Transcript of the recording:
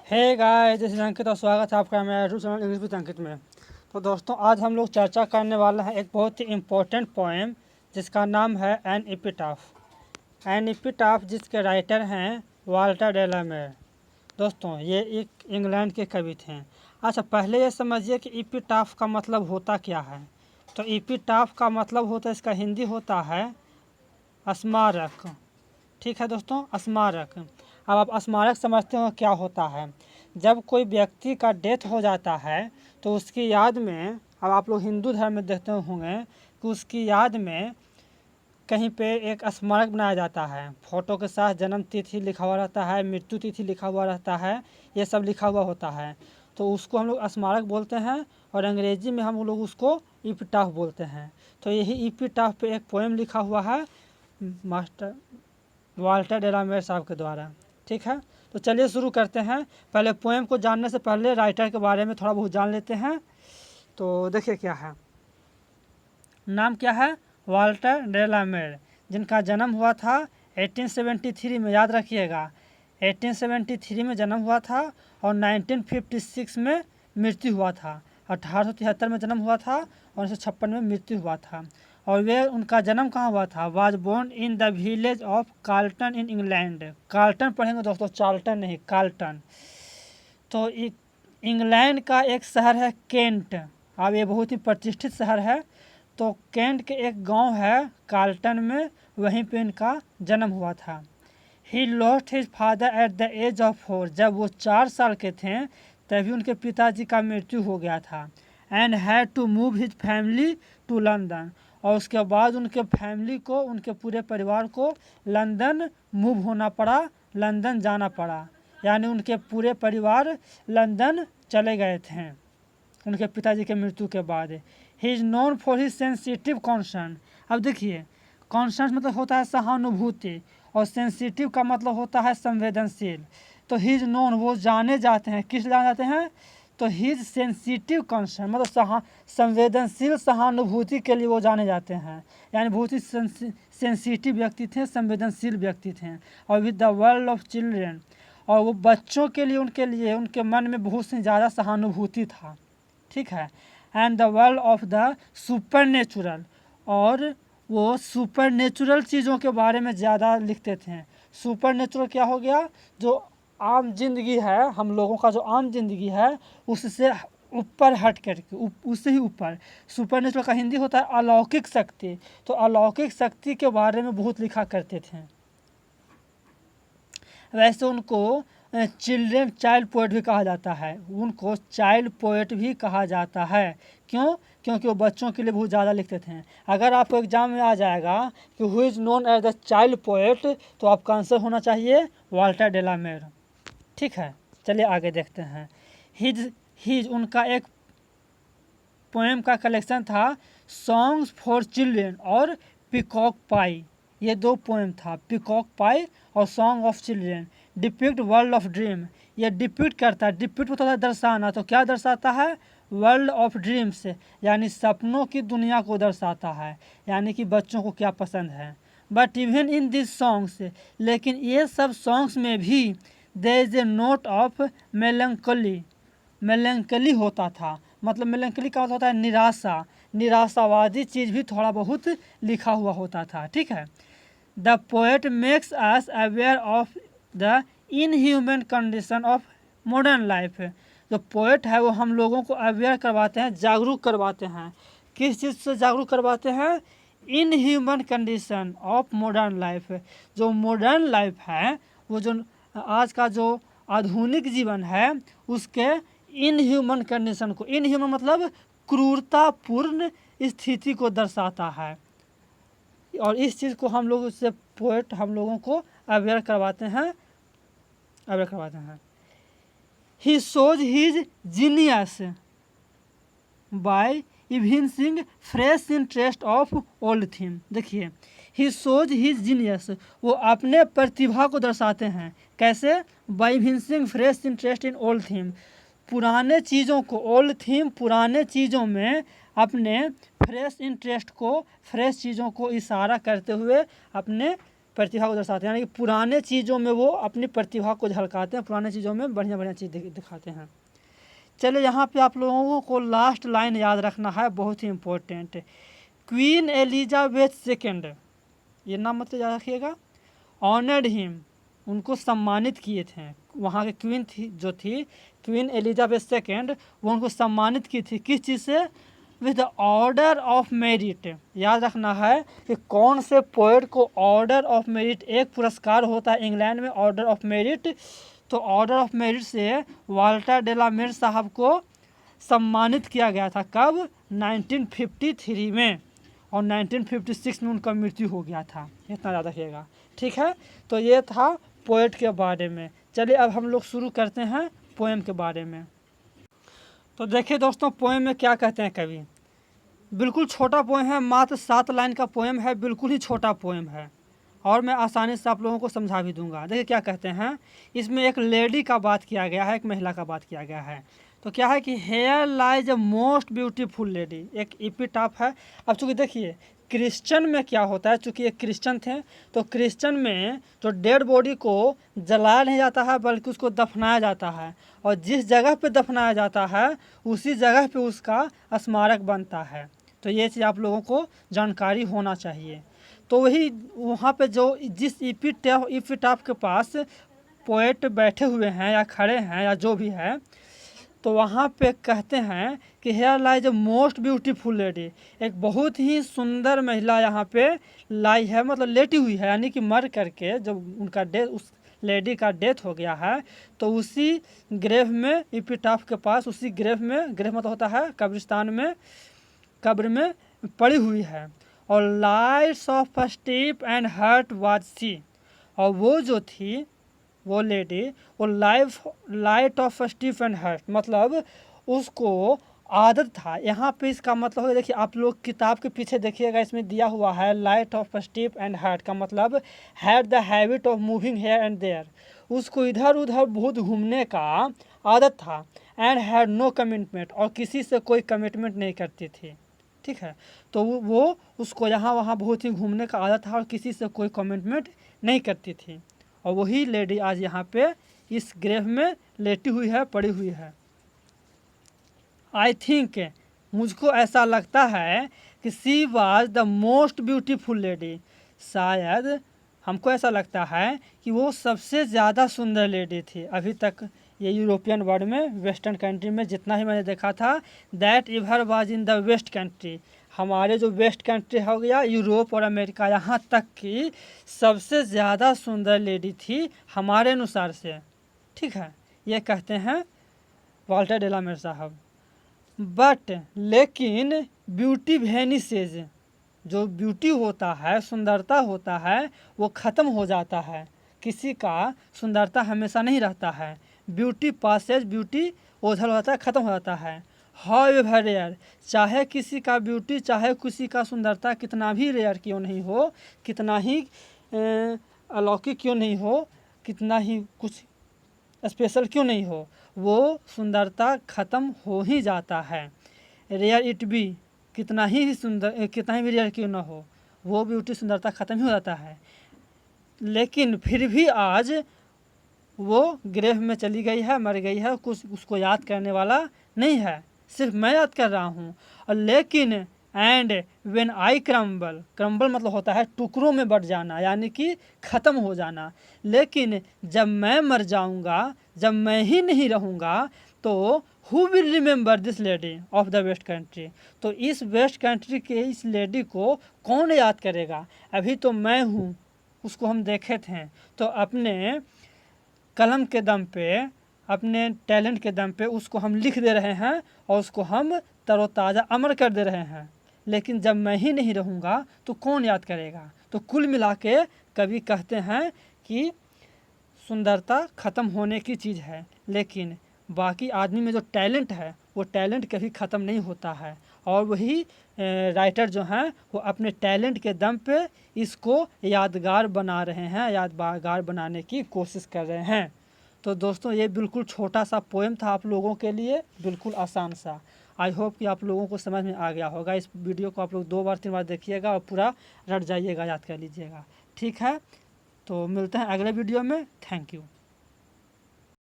Hey guys, this is अंकित और स्वागत है आपका मेरा यूट्यूब चैनल इंग्लिश विद अंकित में। तो दोस्तों, आज हम लोग चर्चा करने वाले हैं एक बहुत ही इम्पोर्टेंट पोएम जिसका नाम है एन एपिटाफ। एन एपिटाफ जिसके राइटर हैं वाल्टर डेलामेर। दोस्तों, ये एक इंग्लैंड के कवि थे। अच्छा, पहले ये समझिए कि एपिटाफ का मतलब होता क्या है। तो एपिटाफ का मतलब होता है, इसका हिंदी होता है स्मारक। ठीक है दोस्तों, स्मारक। अब आप स्मारक समझते हो क्या होता है। जब कोई व्यक्ति का डेथ हो जाता है तो उसकी याद में, अब आप लोग हिंदू धर्म में देखते होंगे कि उसकी याद में कहीं पे एक स्मारक बनाया जाता है। फोटो के साथ जन्म तिथि लिखा हुआ रहता है, मृत्यु तिथि लिखा हुआ रहता है, ये सब लिखा हुआ होता है। तो उसको हम लोग स्मारक बोलते हैं और अंग्रेजी में हम लोग उसको इपिटाफ बोलते हैं। तो यही इपिटाफ पे एक पोएम लिखा हुआ है मास्टर वाल्टर डेलामेर साहब के द्वारा। ठीक है, तो चलिए शुरू करते हैं। पहले पोएम को जानने से पहले राइटर के बारे में थोड़ा बहुत जान लेते हैं। तो देखिए क्या है, नाम क्या है, वाल्टर डेलामेर, जिनका जन्म हुआ था 1873 में। याद रखिएगा, 1873 में जन्म हुआ था और 1956 में मृत्यु हुआ था। 1873 में जन्म हुआ था और 1956 में मृत्यु हुआ था। और वे, उनका जन्म कहाँ हुआ था, was born in the village of Carlton in England. Carlton पढ़ेंगे दोस्तों, चार्ल्टन नहीं, कार्ल्टन। तो इंग्लैंड का एक शहर है केंट। अब ये बहुत ही प्रतिष्ठित शहर है। तो केंट के एक गांव है कार्ल्टन में, वहीं पे इनका जन्म हुआ था। He lost his father at the age of 4। जब वो 4 साल के थे तभी उनके पिताजी का मृत्यु हो गया था। And had to move his family to London. और उसके बाद उनके फैमिली को, उनके पूरे परिवार को लंदन मूव होना पड़ा, लंदन जाना पड़ा। यानी उनके पूरे परिवार लंदन चले गए थे उनके पिताजी के मृत्यु के बाद। He is known for his sensitive concern. अब देखिए, कॉन्सर्न मतलब होता है सहानुभूति और सेंसिटिव का मतलब होता है संवेदनशील। तो ही इज़ नोन, वो जाने जाते हैं, किस जाने जाते हैं, तो हिज सेंसिटिव कंसर्न मतलब संवेदनशील सहानुभूति के लिए वो जाने जाते हैं। यानी बहुत ही सेंसिटिव व्यक्ति थे, संवेदनशील व्यक्ति थे। और with the world of children, और वो बच्चों के लिए, उनके मन में बहुत सी ज़्यादा सहानुभूति था। ठीक है। And the world of the super natural, और वो सुपर नेचुरल चीज़ों के बारे में ज़्यादा लिखते थे। सुपर नेचुरल क्या हो गया, जो आम जिंदगी है, हम लोगों का जो आम जिंदगी है उससे ऊपर हट करके, उससे ही ऊपर। सुपर नेचुरल का हिंदी होता है अलौकिक शक्ति। तो अलौकिक शक्ति के बारे में बहुत लिखा करते थे। वैसे उनको चाइल्ड पोएट भी कहा जाता है, उनको चाइल्ड पोएट भी कहा जाता है। क्यों? क्योंकि वो बच्चों के लिए बहुत ज़्यादा लिखते थे। अगर आपको एग्जाम में आ जाएगा कि who is known as the child poet, तो आपका आंसर होना चाहिए वाल्टर डेलामेर। ठीक है, चलिए आगे देखते हैं। हिज उनका एक पोएम का कलेक्शन था, सॉन्ग्स फॉर चिल्ड्रेन और पिकॉक पाई। ये 2 पोएम था, पिकॉक पाई और song of children. Depict world of dream, ये डिपिक्ट करता है, डिपिक्ट होता है दर्शाना, तो क्या दर्शाता है, वर्ल्ड ऑफ ड्रीम्स, यानी सपनों की दुनिया को दर्शाता है, यानी कि बच्चों को क्या पसंद है। But even in this songs, लेकिन ये सब सॉन्ग्स में भी there is a note of melancholy, melancholy होता था। मतलब मेलंकली का मतलब होता है निराशा, निराशावादी चीज़ भी थोड़ा बहुत लिखा हुआ होता था। ठीक है। The poet makes us aware of the inhuman condition of modern life. जो पोएट है वो हम लोगों को अवेयर करवाते हैं, जागरूक करवाते हैं। किस चीज़ से जागरूक करवाते हैं, inhuman condition of modern life. जो मॉडर्न लाइफ है, वो जो आज का जो आधुनिक जीवन है, उसके इनह्यूमन कंडीशन को, इनह्यूमन मतलब क्रूरतापूर्ण स्थिति को दर्शाता है। और इस चीज़ को हम लोग से पोएट हम लोगों को अवेयर करवाते हैं, अवेयर करवाते हैं। He shows his genius by evincing fresh interest of old theme. देखिए, ही शोज हिज जीनियस, वो अपने प्रतिभा को दर्शाते हैं। कैसे? By evincing fresh interest in old theme, पुराने चीज़ों को, ओल्ड थीम पुराने चीज़ों में अपने फ्रेश इंटरेस्ट को, फ्रेश चीज़ों को इशारा करते हुए अपने प्रतिभा को दर्शाते हैं, यानी कि पुराने चीज़ों में वो अपनी प्रतिभा को झलकाते हैं, पुराने चीज़ों में बढ़िया बढ़िया चीज़ दिखाते हैं। चलिए यहाँ पे आप लोगों को लास्ट लाइन याद रखना है, बहुत ही इम्पोर्टेंट। क्वीन एलिजाबेथ सेकेंड, ये नाम मतलब याद रखिएगा, ऑनर्ड हिम, उनको सम्मानित किए थे। वहाँ के क्वीन थी जो थी क्वीन एलिजाबेथ सेकेंड, वो उनको सम्मानित की थी किस चीज़ से? With order of merit. याद रखना है कि कौन से पोएट को ऑर्डर ऑफ मेरिट, एक पुरस्कार होता है इंग्लैंड में ऑर्डर ऑफ मेरिट, तो ऑर्डर ऑफ मेरिट से वाल्टर डेलामिर साहब को सम्मानित किया गया था। कब? 1953 में, और 1956 में उनका मृत्यु हो गया था। इतना याद रखिएगा, ठीक है। तो ये था पोएट के बारे में। चलिए अब हम लोग शुरू करते हैं पोएम के बारे में। तो देखिए दोस्तों, पोएम में क्या कहते हैं कवि। बिल्कुल छोटा पोएम है, मात्र 7 लाइन का पोएम है, बिल्कुल ही छोटा पोएम है, और मैं आसानी से आप लोगों को समझा भी दूंगा। देखिए क्या कहते हैं, इसमें एक लेडी का बात किया गया है, एक महिला का बात किया गया है। तो क्या है कि here lies a most beautiful lady, एक एपिटाफ है। अब चूँकि देखिए क्रिश्चियन में क्या होता है, चूँकि एक क्रिश्चियन थे, तो क्रिश्चियन में जो डेड बॉडी को जलाया नहीं जाता है बल्कि उसको दफनाया जाता है, और जिस जगह पे दफनाया जाता है उसी जगह पे उसका स्मारक बनता है। तो ये चीज़ आप लोगों को जानकारी होना चाहिए। तो वही वहाँ पे जो जिस एपिटाफ के पास पोएट बैठे हुए हैं या खड़े हैं या जो भी है, तो वहाँ पे कहते हैं कि here lies a most beautiful lady, एक बहुत ही सुंदर महिला यहाँ पे लाई है, मतलब लेटी हुई है, यानी कि मर करके जब उनका डेथ, उस लेडी का डेथ हो गया है, तो उसी ग्रेव में, एपिटाफ के पास, उसी ग्रेव में, ग्रेव मतलब होता है कब्रिस्तान में, कब्र में पड़ी हुई है। और lights of steep and hurt was she, और वो जो थी वो लेडी, वो लाइट ऑफ स्टीफ एंड हर्ट, मतलब उसको आदत था। यहाँ पे इसका मतलब है, देखिए आप लोग किताब के पीछे देखिएगा, इसमें दिया हुआ है लाइट ऑफ स्टीफ एंड हर्ट का मतलब had the habit of moving here and there, उसको इधर उधर बहुत घूमने का आदत था। एंड हैड नो कमिटमेंट, और किसी से कोई कमिटमेंट नहीं करती थी, ठीक है। तो वो उसको यहाँ वहाँ बहुत ही घूमने का आदत था और किसी से कोई कमिटमेंट नहीं करती थी, और वही लेडी आज यहाँ पे इस ग्रेव में लेटी हुई है, पड़ी हुई है। आई थिंक, मुझको ऐसा लगता है कि she was the most beautiful lady, शायद हमको ऐसा लगता है कि वो सबसे ज़्यादा सुंदर लेडी थी अभी तक ये यूरोपियन वर्ल्ड में, वेस्टर्न कंट्री में जितना ही मैंने देखा था। That ever was in the west country, हमारे जो वेस्ट कंट्री हो गया, यूरोप और अमेरिका, यहाँ तक की सबसे ज़्यादा सुंदर लेडी थी हमारे अनुसार से, ठीक है। ये कहते हैं वाल्टर डेलामिर साहब। बट लेकिन ब्यूटी वेनिसेज, जो ब्यूटी होता है, सुंदरता होता है, वो ख़त्म हो जाता है। किसी का सुंदरता हमेशा नहीं रहता है। ब्यूटी पासेज, ब्यूटी ओझल होता है, ख़त्म हो जाता है। हाउएवर रेयर, चाहे किसी का ब्यूटी, चाहे किसी का सुंदरता कितना भी रेयर क्यों नहीं हो, कितना ही अलौकिक क्यों नहीं हो, कितना ही कुछ स्पेशल क्यों नहीं हो, वो सुंदरता ख़त्म हो ही जाता है। रेयर इट बी, कितना ही सुंदर, कितना ही भी रेयर क्यों ना हो, वो ब्यूटी सुंदरता ख़त्म ही हो जाता है। लेकिन फिर भी आज वो ग्रेव में चली गई है, मर गई है, कुछ उसको याद करने वाला नहीं है, सिर्फ मैं याद कर रहा हूँ। और लेकिन and when I crumble, crumble मतलब होता है टुकड़ों में बट जाना, यानी कि ख़त्म हो जाना। लेकिन जब मैं मर जाऊँगा, जब मैं ही नहीं रहूँगा, तो who will remember this lady of the west country, तो इस वेस्ट कंट्री के इस लेडी को कौन याद करेगा। अभी तो मैं हूँ, उसको हम देखे थे, तो अपने कलम के दम पे, अपने टैलेंट के दम पे उसको हम लिख दे रहे हैं और उसको हम तरोताज़ा अमर कर दे रहे हैं। लेकिन जब मैं ही नहीं रहूँगा तो कौन याद करेगा। तो कुल मिला के कवि कहते हैं कि सुंदरता ख़त्म होने की चीज़ है, लेकिन बाकी आदमी में जो टैलेंट है वो टैलेंट कभी ख़त्म नहीं होता है। और वही राइटर जो हैं वो अपने टैलेंट के दम पे इसको यादगार बना रहे हैं, यादगार बनाने की कोशिश कर रहे हैं। तो दोस्तों ये बिल्कुल छोटा सा पोएम था आप लोगों के लिए, बिल्कुल आसान सा। आई होप कि आप लोगों को समझ में आ गया होगा। इस वीडियो को आप लोग 2 बार 3 बार देखिएगा और पूरा रट जाइएगा, याद कर लीजिएगा, ठीक है। तो मिलते हैं अगले वीडियो में। Thank you.